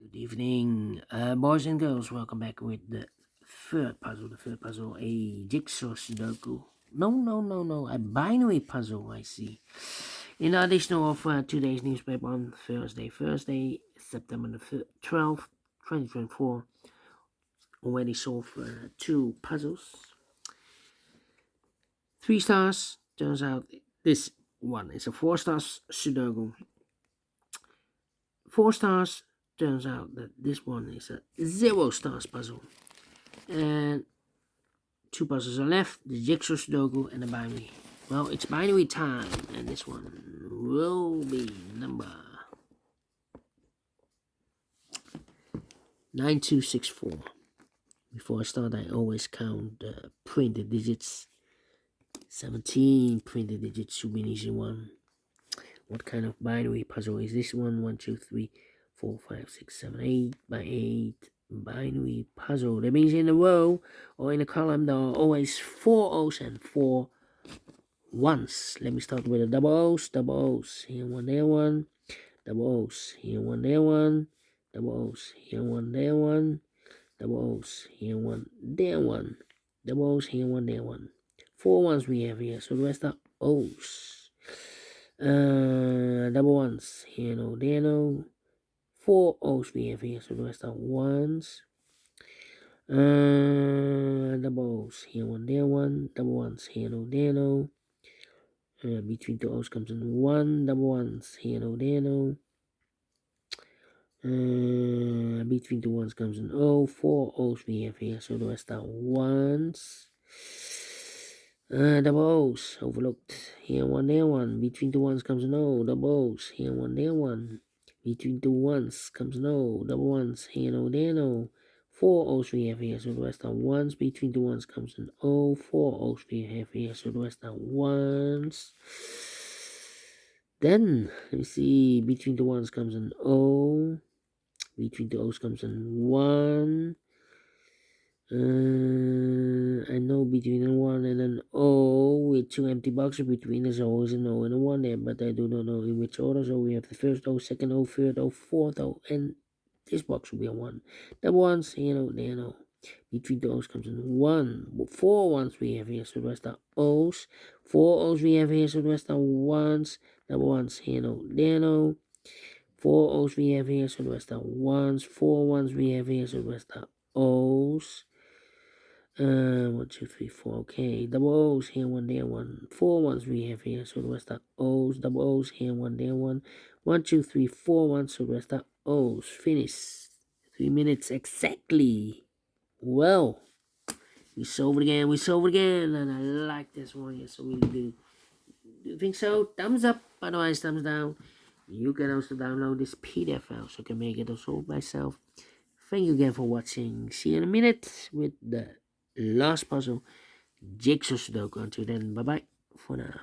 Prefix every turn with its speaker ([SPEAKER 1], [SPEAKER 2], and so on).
[SPEAKER 1] Good evening, boys and girls. Welcome back with the third puzzle. The third puzzle, a jigsaw Sudoku. No, a binary puzzle. I see. In addition of today's newspaper on Thursday, September the 12th, 2024, already solved two puzzles. 3 stars. Turns out this one is a 4-star Sudoku. 4 stars. Turns out that this one is a 0 stars puzzle. And 2 puzzles are left, the jigsaw Sudoku and the binary. Well, it's binary time, and this one will be number 9264. Before I start, I always count the printed digits. 17 printed digits should be an easy one. What kind of binary puzzle is this one? 1, 2, 3, 4, 5, 6, 7, 8 by 8 binary puzzle. That means in a row or in a column there are always 4 O's and 4 1s. Let me start with the double O's. Here one, there one. Double O's. Here one, there one. Double O's. Here one, there one. Double O's. Here one, there one. Double O's. Here one, there one. 4 1s we have here, so the rest are O's. Double ones. Here no, there no. 4 O's we have here, so the rest are 1s. Double O's. Here one, there one. Double ones. Here no, there no. Between 2 O's comes in 1. Double ones. Here no, there no. Between 2 ones comes in O. 4 O's we have here, so the rest are 1s. Double O's, overlooked. Here one, there one. Between 2 ones comes an O. Double O's. Here one, there one. Between 2 ones comes an O. Double ones. Here no, there no. 4 O's we have here, so the rest are 1s. Between 2 ones comes an O. 4 O's we have here, so the rest are 1s. Then, let me see. Between 2 ones comes an O. Between 2 O's comes an 1. I know between a 1 and an O with 2 empty boxes between. There's always an O and a 1 there, but I do not know in which order. So we have the first O, second O, third O, fourth O, and this box will be a 1. Double ones, here no, there no. Between the O's comes in 1. 4 1s we have here, so the rest are O's. 4 O's we have here, so the rest are 1s. Double ones, here no, there no. 4 O's we have here, so the rest are 1s. 4 1s we have here, so the rest are O's. 1, 2, 3, 4. Okay, double O's here, 1, there 1. 4 1s we have here, so the rest are O's. Double O's here, 1, there 1. 1, 2, 3, 4 1s, so the rest are O's. Finish. 3 minutes exactly. Well, we solved it again, and I like this one. Yes, I really do. Do you think so? Thumbs up, otherwise thumbs down. You can also download this PDF file, so I can make it also myself. Thank you again for watching. See you in a minute with the last puzzle, jigsaw Sudoku. Until then, bye bye for now.